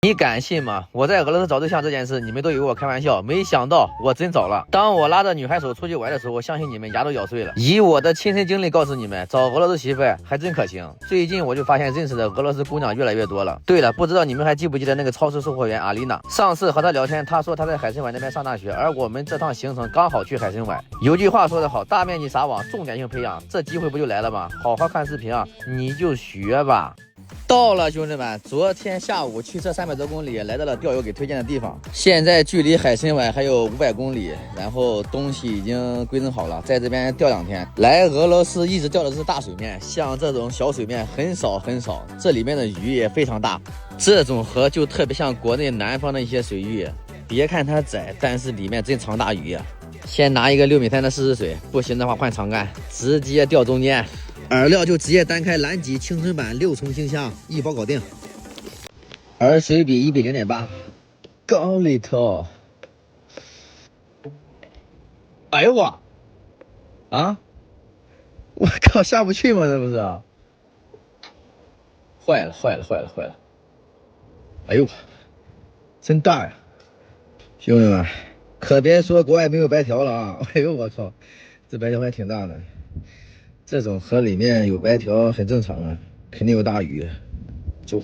你敢信吗？我在俄罗斯找对象这件事，你们都以为我开玩笑，没想到我真找了。当我拉着女孩手出去玩的时候，我相信你们牙都咬碎了。以我的亲身经历告诉你们，找俄罗斯媳妇还真可行。最近我就发现认识的俄罗斯姑娘越来越多了。对了，不知道你们还记不记得那个超市售货员阿丽娜？上次和她聊天，她说她在海参崴那边上大学，而我们这趟行程刚好去海参崴。有句话说得好，大面积撒网，重点性培养，这机会不就来了吗？好好看视频啊，你就学吧。到了，兄弟们！昨天下午驱车300多公里，来到了钓友给推荐的地方。现在距离海参崴还有500公里，然后东西已经规整好了，在这边钓2天。来俄罗斯一直钓的是大水面，像这种小水面很少很少，这里面的鱼也非常大。这种河就特别像国内南方的一些水域，别看它窄，但是里面真藏大鱼呀。先拿一个6米3的试试水，不行的话换长竿，直接钓中间。饵料就直接单开蓝鲫青春版6重星香1包搞定，饵水比1比0.8，高里头。哎呦我，啊，我靠，下不去吗？这不是？坏了坏了坏了坏了！哎呦，真大呀！兄弟们，可别说国外没有白条了啊！哎呦我操，这白条还挺大的。这种河里面有白条很正常啊，肯定有大鱼。走。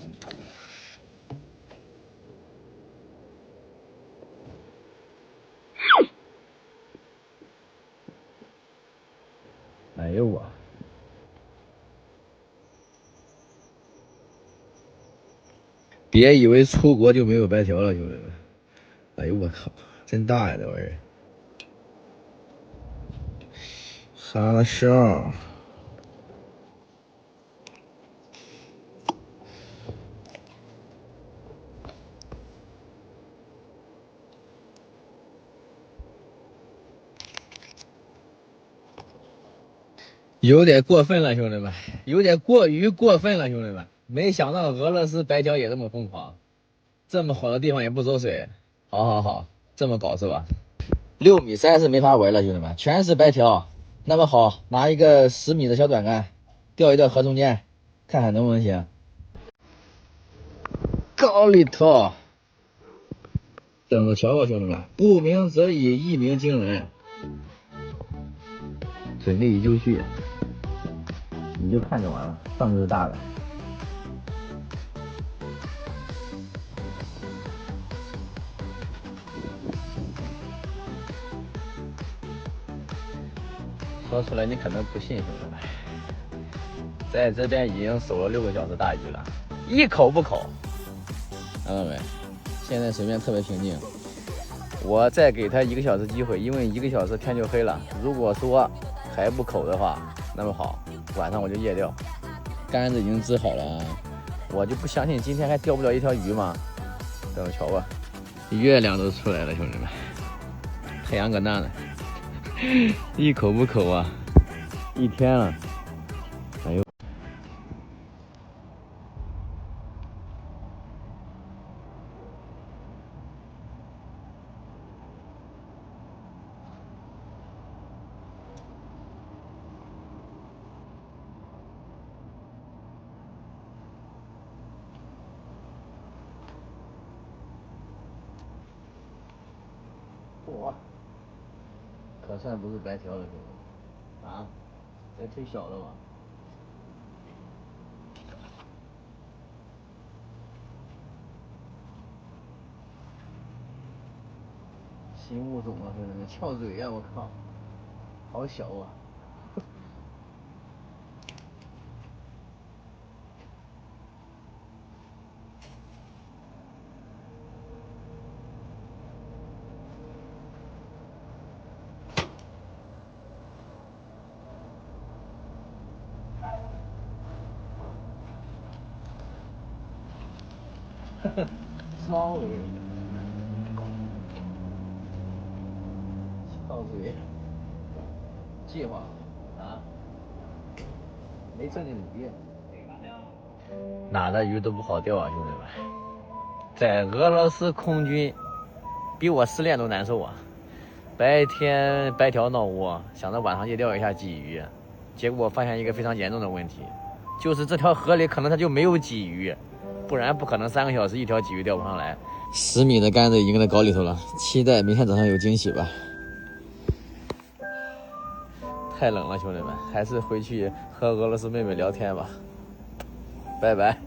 哎呦我！别以为出国就没有白条了，兄弟们。哎呦我靠，真大呀这玩意儿！沙笑。有点过分了，兄弟们，有点过于过分了，兄弟们。没想到俄罗斯白条也这么疯狂，这么好的地方也不走水。好好好，这么搞是吧？6米3是没法玩了，兄弟们，全是白条。那么好，拿一个10米的小短竿，钓一钓河中间，看看能不能行。高里头，等着瞧吧，兄弟们，不鸣则已，一鸣惊人。准备就绪，你就看着完了，上就是大的。说出来你可能不信，兄弟们，在这边已经守了6个小时大鱼了，一口不口。看到没？现在水面特别平静。我再给他1个小时机会，因为1个小时天就黑了。如果说还不口的话，那么好，晚上我就夜钓。杆子已经支好了啊，我就不相信今天还钓不了一条鱼吗？等着瞧吧。月亮都出来了，兄弟们，太阳搁那呢，一口不口啊，一天了。哎呦！嚯，可算不是白条了，兄弟啊，这忒小了吧？新物种啊，兄弟们，翘嘴呀！我靠，好小啊！稍微翘嘴，计划啊，没正经鱼，哪的鱼都不好钓啊，兄弟们。在俄罗斯空军，比我失恋都难受啊！白天白条闹窝，想着晚上夜钓一下鲫鱼，结果发现一个非常严重的问题，就是这条河里可能它就没有鲫鱼。不然不可能3个小时一条鲫鱼钓不上来。10米的杆子已经给它搞里头了，期待明天早上有惊喜吧。太冷了，兄弟们，还是回去和俄罗斯妹妹聊天吧。拜拜。